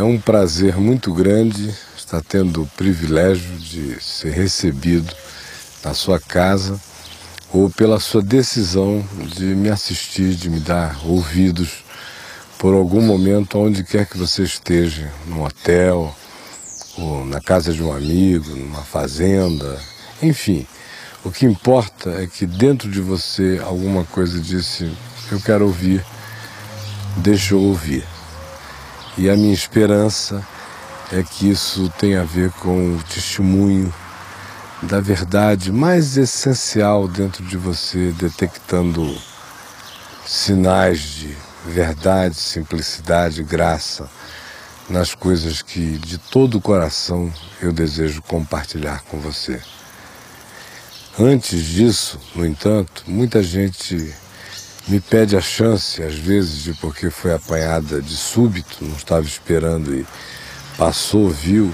É um prazer muito grande estar tendo o privilégio de ser recebido na sua casa ou pela sua decisão de me assistir, de me dar ouvidos por algum momento, onde quer que você esteja, num hotel, ou na casa de um amigo, numa fazenda, enfim. O que importa é que dentro de você alguma coisa disse: eu quero ouvir, deixa eu ouvir. E a minha esperança é que isso tenha a ver com o testemunho da verdade mais essencial dentro de você, detectando sinais de verdade, simplicidade, graça nas coisas que de todo o coração eu desejo compartilhar com você. Antes disso, no entanto, muita gente me pede a chance, às vezes, de porque foi apanhada de súbito, não estava esperando e passou, viu,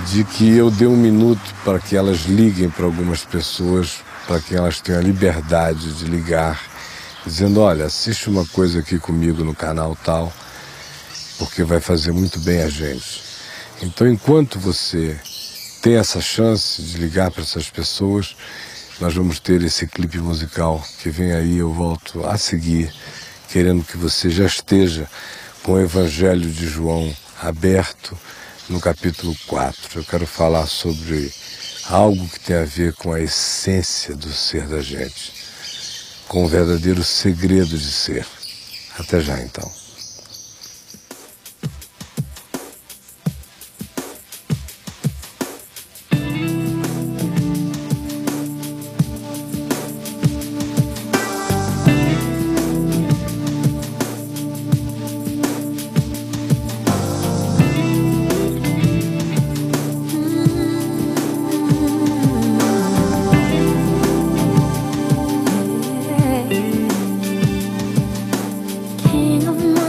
de que eu dê um minuto para que elas liguem para algumas pessoas, para que elas tenham a liberdade de ligar, dizendo: olha, assiste uma coisa aqui comigo no canal tal, porque vai fazer muito bem a gente. Então, enquanto você tem essa chance de ligar para essas pessoas, nós vamos ter esse clipe musical que vem aí. Eu volto a seguir, querendo que você já esteja com o Evangelho de João aberto no capítulo 4. Eu quero falar sobre algo que tem a ver com a essência do ser da gente, com o verdadeiro segredo de ser. Até já, então. King of my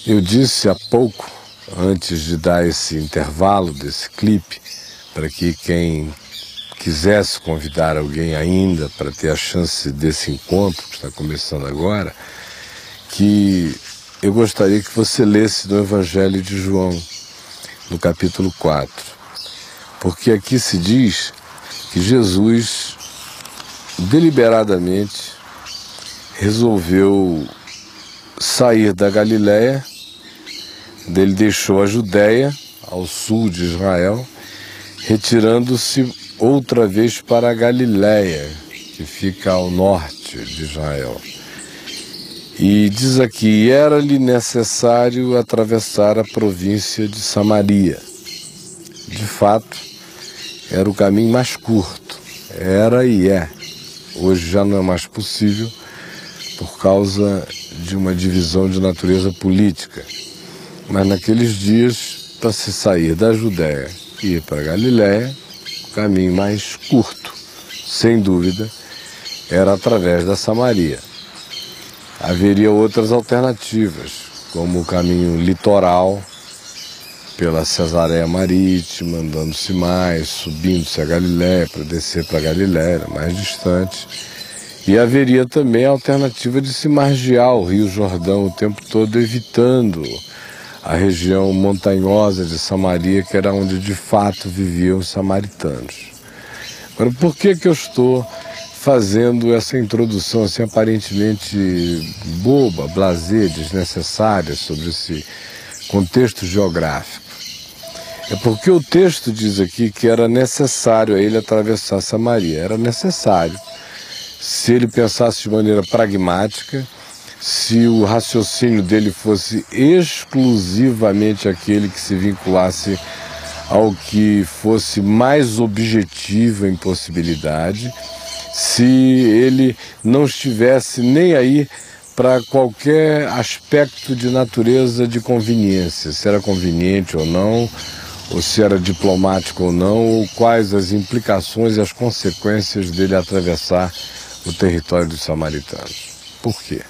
Eu disse há pouco, antes de dar esse intervalo desse clipe, para que quem quisesse convidar alguém ainda para ter a chance desse encontro que está começando agora, que eu gostaria que você lesse no Evangelho de João, no capítulo 4, porque aqui se diz que Jesus deliberadamente resolveu sair da Galiléia. Ele deixou a Judéia, ao sul de Israel, retirando-se outra vez para a Galiléia, que fica ao norte de Israel. E diz aqui, era-lhe necessário atravessar a província de Samaria. De fato, era o caminho mais curto. Era e é. Hoje já não é mais possível por causa de uma divisão de natureza política. Mas naqueles dias, para se sair da Judéia e ir para a Galiléia, o caminho mais curto, sem dúvida, era através da Samaria. Haveria outras alternativas, como o caminho litoral, pela Cesareia Marítima, andando-se mais, subindo-se a Galiléia para descer para a Galiléia, mais distante. E haveria também a alternativa de se margear o Rio Jordão o tempo todo, evitando a região montanhosa de Samaria, que era onde de fato viviam os samaritanos. Agora, por que eu estou fazendo essa introdução assim aparentemente boba, blasé, desnecessária sobre esse contexto geográfico? É porque o texto diz aqui que era necessário a ele atravessar Samaria. Era necessário. Se ele pensasse de maneira pragmática, se o raciocínio dele fosse exclusivamente aquele que se vinculasse ao que fosse mais objetivo em possibilidade, se ele não estivesse nem aí para qualquer aspecto de natureza de conveniência, se era conveniente ou não, ou se era diplomático ou não, ou quais as implicações e as consequências dele atravessar o território dos samaritanos. Por quê?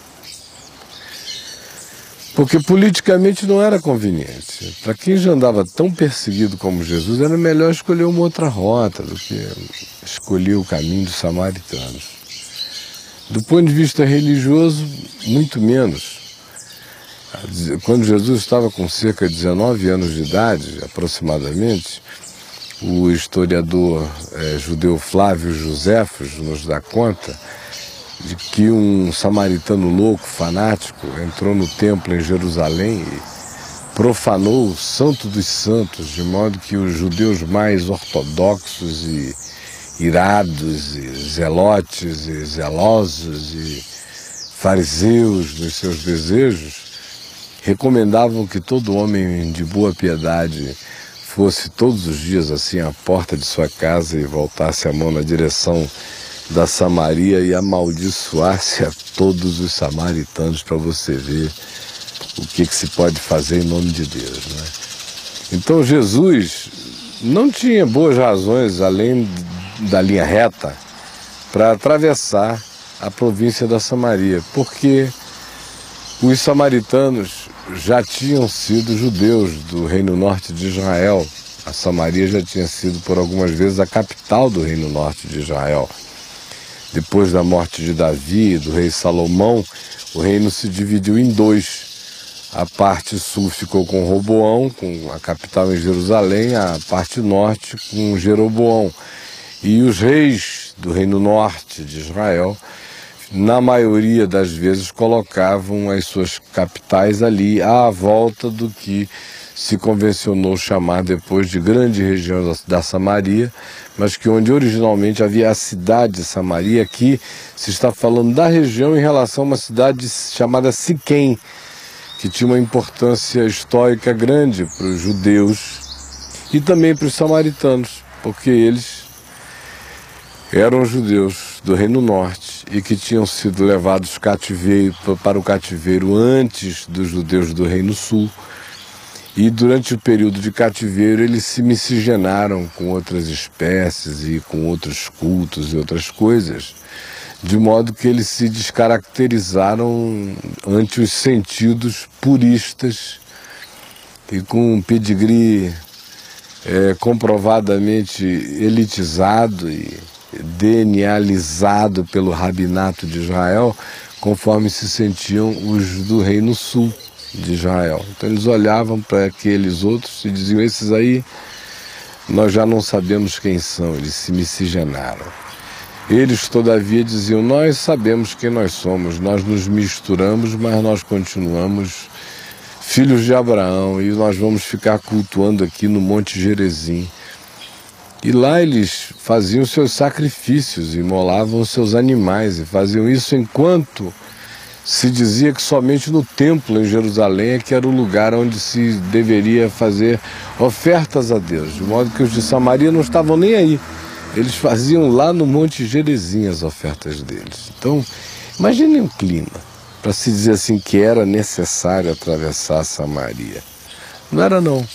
Porque politicamente não era conveniente. Para quem já andava tão perseguido como Jesus, era melhor escolher uma outra rota do que escolher o caminho dos samaritanos. Do ponto de vista religioso, muito menos. Quando Jesus estava com cerca de 19 anos de idade, aproximadamente, o historiador judeu Flávio Joséfos nos dá conta de que um samaritano louco, fanático, entrou no templo em Jerusalém e profanou o Santo dos Santos, de modo que os judeus mais ortodoxos e irados, e zelotes, e zelosos, e fariseus nos seus desejos, recomendavam que todo homem de boa piedade fosse todos os dias assim à porta de sua casa e voltasse a mão na direção da Samaria e amaldiçoasse a todos os samaritanos, para você ver o que se pode fazer em nome de Deus, né? Então Jesus não tinha boas razões, além da linha reta, para atravessar a província da Samaria, porque os samaritanos já tinham sido judeus do Reino Norte de Israel. A Samaria já tinha sido por algumas vezes a capital do Reino Norte de Israel. Depois da morte de Davi e do rei Salomão, o reino se dividiu em dois. A parte sul ficou com Roboão, com a capital em Jerusalém, a parte norte com Jeroboão. E os reis do Reino Norte de Israel, na maioria das vezes, colocavam as suas capitais ali à volta do que se convencionou chamar depois de grande região da Samaria, mas que onde originalmente havia a cidade de Samaria, aqui se está falando da região em relação a uma cidade chamada Siquém, que tinha uma importância histórica grande para os judeus e também para os samaritanos, porque eles eram judeus do Reino Norte e que tinham sido levados para o cativeiro antes dos judeus do Reino Sul. E durante o período de cativeiro eles se miscigenaram com outras espécies e com outros cultos e outras coisas, de modo que eles se descaracterizaram ante os sentidos puristas e com um pedigree comprovadamente elitizado e denializado pelo rabinato de Israel, conforme se sentiam os do Reino Sul de Israel. Então eles olhavam para aqueles outros e diziam: esses aí nós já não sabemos quem são, eles se miscigenaram. Eles, todavia, diziam: nós sabemos quem nós somos, nós nos misturamos, mas nós continuamos filhos de Abraão e nós vamos ficar cultuando aqui no Monte Gerizim. E lá eles faziam seus sacrifícios, imolavam seus animais, e faziam isso enquanto se dizia que somente no templo em Jerusalém é que era o lugar onde se deveria fazer ofertas a Deus, de modo que os de Samaria não estavam nem aí. Eles faziam lá no Monte Gerizim as ofertas deles. Então, imaginem o clima, para se dizer assim que era necessário atravessar Samaria. Não era não.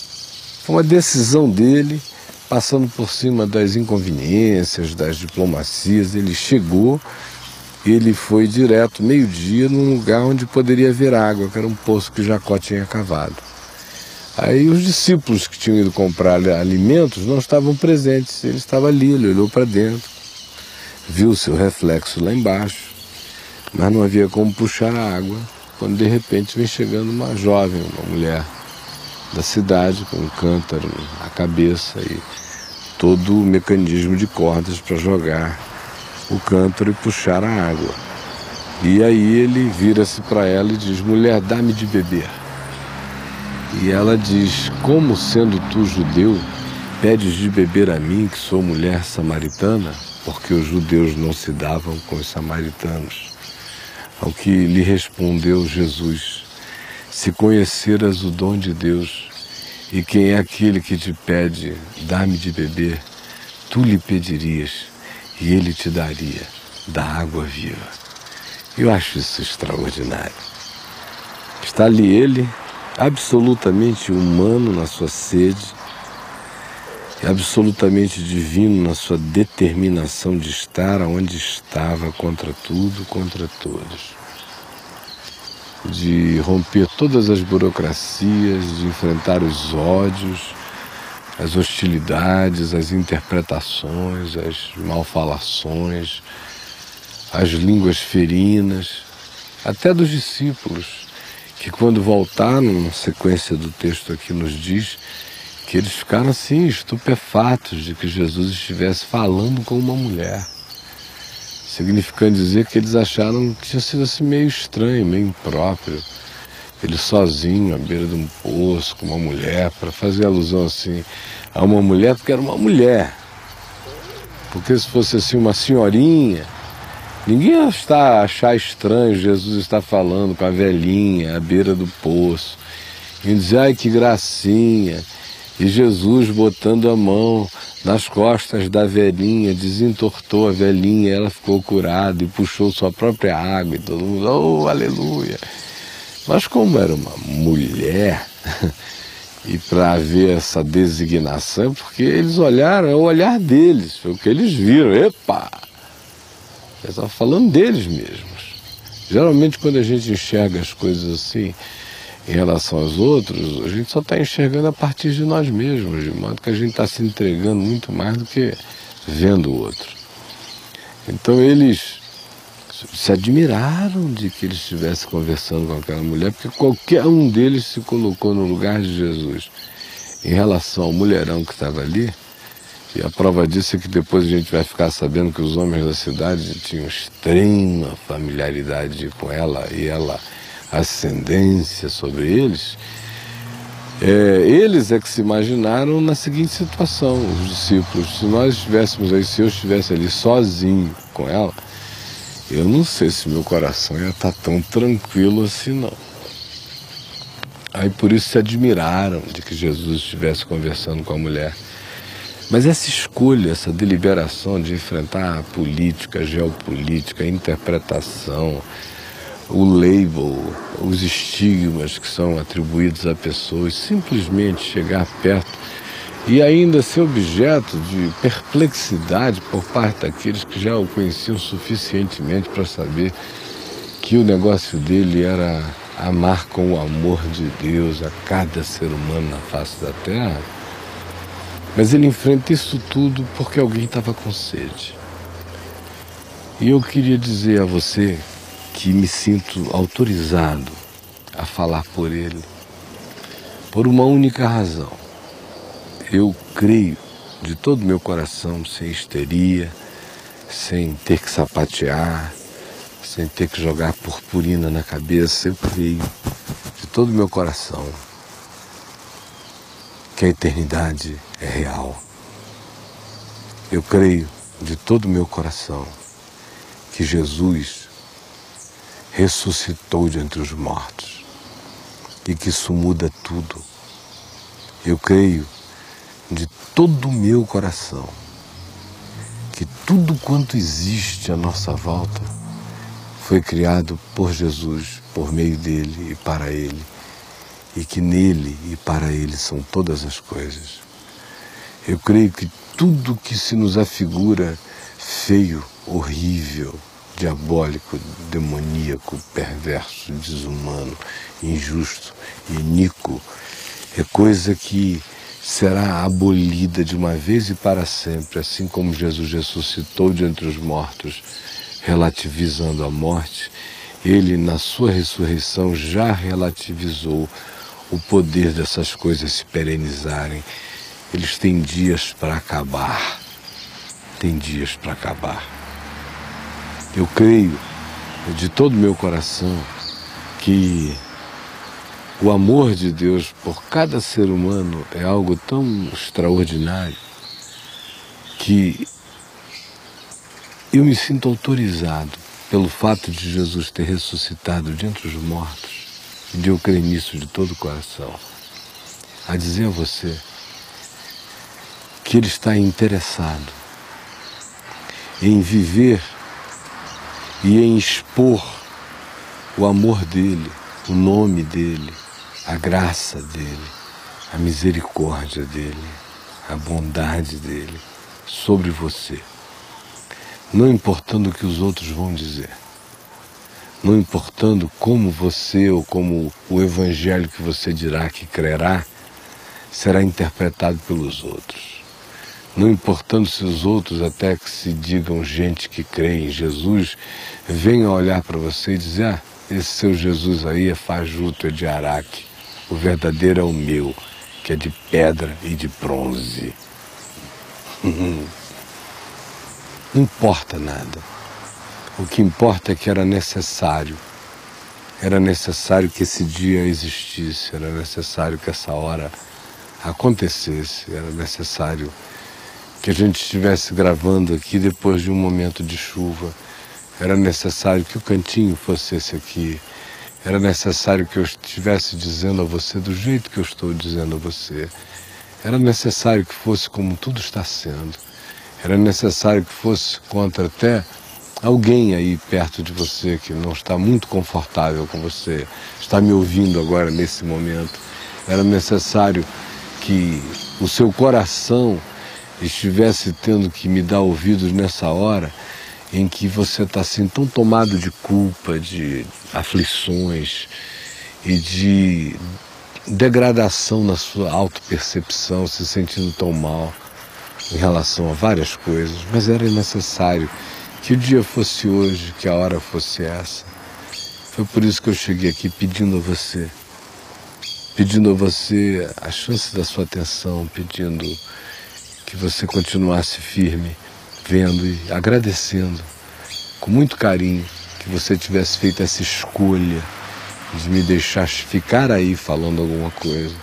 Foi uma decisão dele, passando por cima das inconveniências, das diplomacias. Ele chegou, ele foi direto, meio-dia, num lugar onde poderia haver água, que era um poço que Jacó tinha cavado. Aí os discípulos que tinham ido comprar alimentos não estavam presentes. Ele estava ali, ele olhou para dentro, viu o seu reflexo lá embaixo, mas não havia como puxar a água, quando de repente vem chegando uma jovem, uma mulher da cidade, com um cântaro na cabeça e todo o mecanismo de cordas para jogar o cântaro e puxar a água. E aí ele vira-se para ela e diz: mulher, dá-me de beber. E ela diz: como sendo tu judeu, pedes de beber a mim, que sou mulher samaritana? Porque os judeus não se davam com os samaritanos. Ao que lhe respondeu Jesus: se conheceras o dom de Deus, e quem é aquele que te pede, dá-me de beber, tu lhe pedirias, e ele te daria da água viva. Eu acho isso extraordinário. Está ali ele, absolutamente humano na sua sede, e absolutamente divino na sua determinação de estar onde estava, contra tudo, contra todos, de romper todas as burocracias, de enfrentar os ódios, as hostilidades, as interpretações, as malfalações, as línguas ferinas, até dos discípulos, que quando voltaram, na sequência do texto aqui nos diz, que eles ficaram assim, estupefatos de que Jesus estivesse falando com uma mulher, significando dizer que eles acharam que tinha sido assim meio estranho, meio impróprio, ele sozinho à beira de um poço com uma mulher, para fazer alusão assim a uma mulher, porque era uma mulher, porque se fosse assim uma senhorinha, ninguém ia achar estranho Jesus estar falando com a velhinha à beira do poço, e dizer: ai, que gracinha. E Jesus, botando a mão nas costas da velhinha, desentortou a velhinha, ela ficou curada e puxou sua própria água, e todo mundo: oh, aleluia. Mas como era uma mulher, e para ver essa designação, porque eles olharam, é o olhar deles, foi o que eles viram. Epa! Eles estavam falando deles mesmos. Geralmente, quando a gente enxerga as coisas assim, em relação aos outros, a gente só está enxergando a partir de nós mesmos, de modo que a gente está se entregando muito mais do que vendo o outro. Então eles se admiraram de que ele estivesse conversando com aquela mulher, porque qualquer um deles se colocou no lugar de Jesus. Em relação ao mulherão que estava ali, e a prova disso é que depois a gente vai ficar sabendo que os homens da cidade tinham extrema familiaridade com ela, e ela ascendência sobre eles. Eles é que se imaginaram na seguinte situação, os discípulos: se nós estivéssemos aí, se eu estivesse ali sozinho com ela, eu não sei se meu coração ia estar tão tranquilo assim não. Aí por isso se admiraram de que Jesus estivesse conversando com a mulher. Mas essa escolha, essa deliberação de enfrentar a política, a geopolítica, a interpretação, o label, os estigmas que são atribuídos a pessoas, simplesmente chegar perto e ainda ser objeto de perplexidade por parte daqueles que já o conheciam suficientemente para saber que o negócio dele era amar com o amor de Deus a cada ser humano na face da terra. Mas ele enfrenta isso tudo porque alguém estava com sede. E eu queria dizer a você que me sinto autorizado a falar por ele, por uma única razão. Eu creio de todo o meu coração, sem histeria, sem ter que sapatear, sem ter que jogar purpurina na cabeça. Eu creio de todo o meu coração que a eternidade é real. Eu creio de todo o meu coração que Jesus ressuscitou de entre os mortos e que isso muda tudo. Eu creio de todo o meu coração que tudo quanto existe à nossa volta foi criado por Jesus, por meio dele e para ele, e que nele e para ele são todas as coisas. Eu creio que tudo que se nos afigura feio, horrível, diabólico, demoníaco, perverso, desumano, injusto, iníquo, é coisa que será abolida de uma vez e para sempre, assim como Jesus ressuscitou de entre os mortos, relativizando a morte. Ele, na sua ressurreição, já relativizou o poder dessas coisas se perenizarem. Eles têm dias para acabar. Tem dias para acabar. Eu creio de todo o meu coração que o amor de Deus por cada ser humano é algo tão extraordinário que eu me sinto autorizado pelo fato de Jesus ter ressuscitado de entre os mortos, e de eu crer nisso de todo o coração, a dizer a você que Ele está interessado em viver e em expor o amor dele, o nome dele, a graça dele, a misericórdia dele, a bondade dele sobre você. Não importando o que os outros vão dizer, não importando como você ou como o evangelho que você dirá que crerá será interpretado pelos outros. Não importando se os outros, até que se digam gente que crê em Jesus, venham olhar para você e dizer: esse seu Jesus aí é fajuto, é de Araque. O verdadeiro é o meu, que é de pedra e de bronze. Não importa nada. O que importa é que era necessário que esse dia existisse, era necessário que essa hora acontecesse, era necessário que a gente estivesse gravando aqui depois de um momento de chuva, era necessário que o cantinho fosse esse aqui, era necessário que eu estivesse dizendo a você do jeito que eu estou dizendo a você, era necessário que fosse como tudo está sendo, era necessário que fosse contra até alguém aí perto de você que não está muito confortável com você, está me ouvindo agora nesse momento. Era necessário que o seu coração estivesse tendo que me dar ouvidos nessa hora em que você está assim tão tomado de culpa, de aflições e de degradação na sua autopercepção, se sentindo tão mal em relação a várias coisas, mas era necessário que o dia fosse hoje, que a hora fosse essa. Foi por isso que eu cheguei aqui pedindo a você a chance da sua atenção, pedindo que você continuasse firme, vendo e agradecendo com muito carinho que você tivesse feito essa escolha de me deixar ficar aí falando alguma coisa.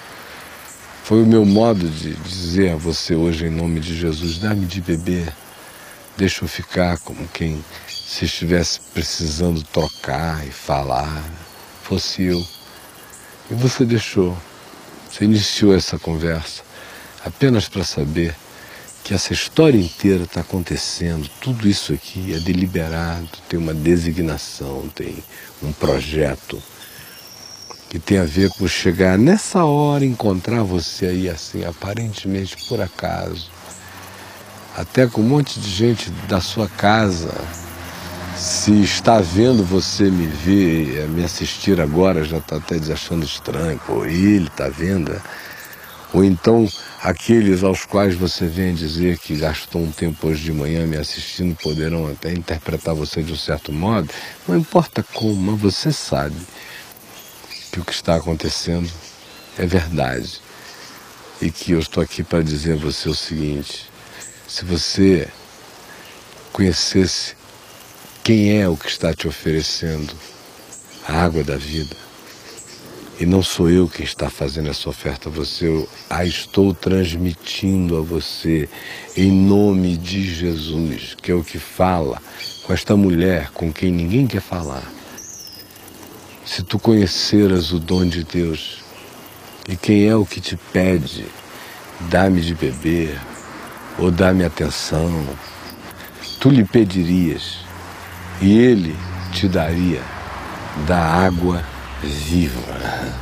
Foi o meu modo de dizer a você hoje, em nome de Jesus: dá-me de beber, deixa eu ficar como quem, se estivesse precisando trocar e falar, fosse eu. E você deixou, você iniciou essa conversa apenas para saber que essa história inteira está acontecendo, tudo isso aqui é deliberado, tem uma designação, tem um projeto. que tem a ver com chegar nessa hora, encontrar você aí assim, aparentemente por acaso, até com um monte de gente da sua casa, se está vendo você me ver, me assistir agora, já está até achando estranho, pô, ele está vendo, né? Ou então aqueles aos quais você vem dizer que gastou um tempo hoje de manhã me assistindo poderão até interpretar você de um certo modo. Não importa como, mas você sabe que o que está acontecendo é verdade. E que eu estou aqui para dizer a você o seguinte: se você conhecesse quem é o que está te oferecendo a água da vida, e não sou eu quem está fazendo essa oferta a você, eu a estou transmitindo a você em nome de Jesus, que é o que fala com esta mulher com quem ninguém quer falar. Se tu conheceras o dom de Deus, e quem é o que te pede, dá-me de beber, ou dá-me atenção, tu lhe pedirias, e ele te daria da água viva.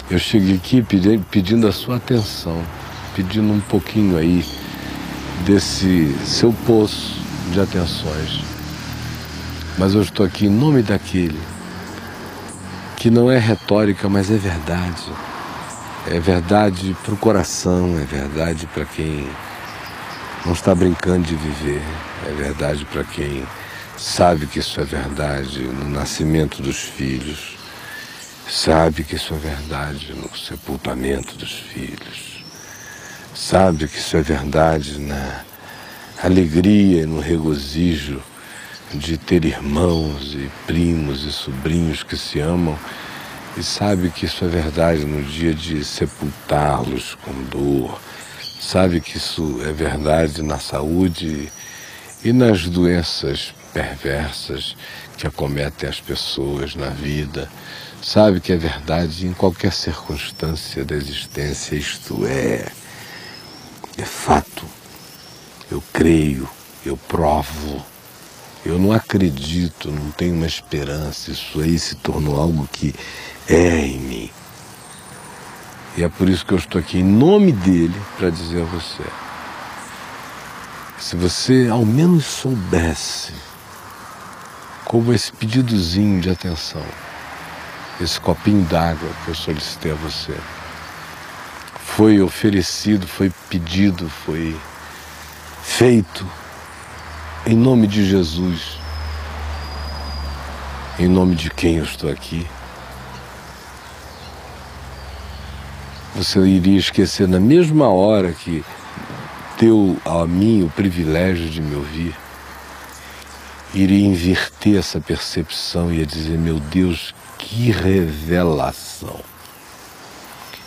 Eu cheguei aqui pedindo a sua atenção, pedindo um pouquinho aí desse seu poço de atenções. Mas eu estou aqui em nome daquele que não é retórica, mas é verdade. É verdade para o coração, é verdade para quem não está brincando de viver, é verdade para quem sabe que isso é verdade no nascimento dos filhos, sabe que isso é verdade no sepultamento dos filhos, sabe que isso é verdade na alegria e no regozijo de ter irmãos e primos e sobrinhos que se amam, e sabe que isso é verdade no dia de sepultá-los com dor, sabe que isso é verdade na saúde e nas doenças perversas que acometem as pessoas na vida, sabe que é verdade em qualquer circunstância da existência. Isto é fato. Eu creio, eu provo, eu não acredito, não tenho uma esperança, isso aí se tornou algo que é em mim. E é por isso que eu estou aqui em nome dele para dizer a você: se você ao menos soubesse como esse pedidozinho de atenção, esse copinho d'água que eu solicitei a você, foi oferecido, foi pedido, foi feito em nome de Jesus, em nome de quem eu estou aqui, você iria esquecer na mesma hora que deu a mim o privilégio de me ouvir, iria inverter essa percepção e ia dizer: meu Deus, que revelação!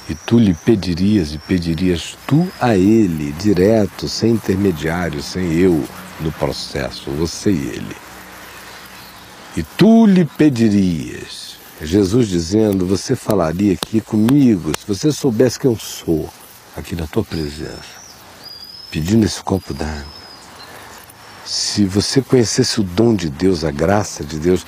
E tu lhe pedirias, e pedirias tu a ele, direto, sem intermediário, sem eu no processo, você e ele. E tu lhe pedirias, Jesus dizendo: você falaria aqui comigo, se você soubesse quem eu sou, aqui na tua presença, pedindo esse copo d'água. Se você conhecesse o dom de Deus, a graça de Deus,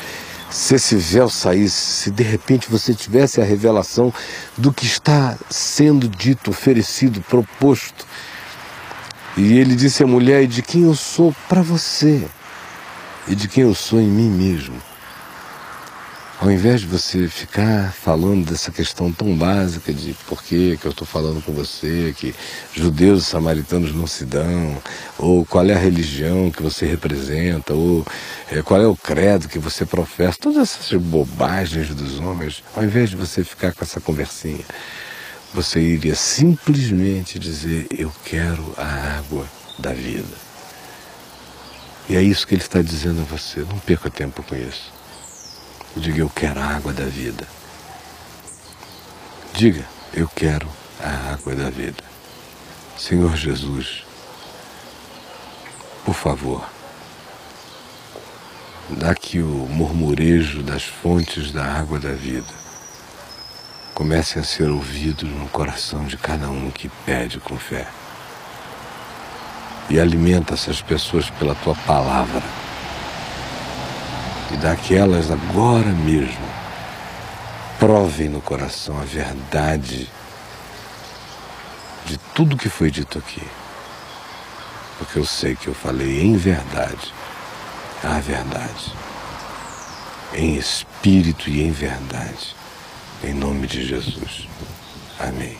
se esse véu saísse, se de repente você tivesse a revelação do que está sendo dito, oferecido, proposto. E ele disse à mulher: e de quem eu sou para você, e de quem eu sou em mim mesmo. Ao invés de você ficar falando dessa questão tão básica de por que eu estou falando com você, que judeus e samaritanos não se dão, ou qual é a religião que você representa, ou qual é o credo que você professa, todas essas bobagens dos homens, ao invés de você ficar com essa conversinha, você iria simplesmente dizer: eu quero a água da vida. E é isso que ele está dizendo a você. Não perca tempo com isso. Diga: eu quero a água da vida. Diga: eu quero a água da vida. Senhor Jesus, por favor, dá que o murmurejo das fontes da água da vida comecem a ser ouvidos no coração de cada um que pede com fé. E alimenta essas pessoas pela tua palavra. E dá que elas agora mesmo provem no coração a verdade de tudo que foi dito aqui. Porque eu sei que eu falei em verdade, a verdade, em espírito e em verdade, em nome de Jesus. Amém.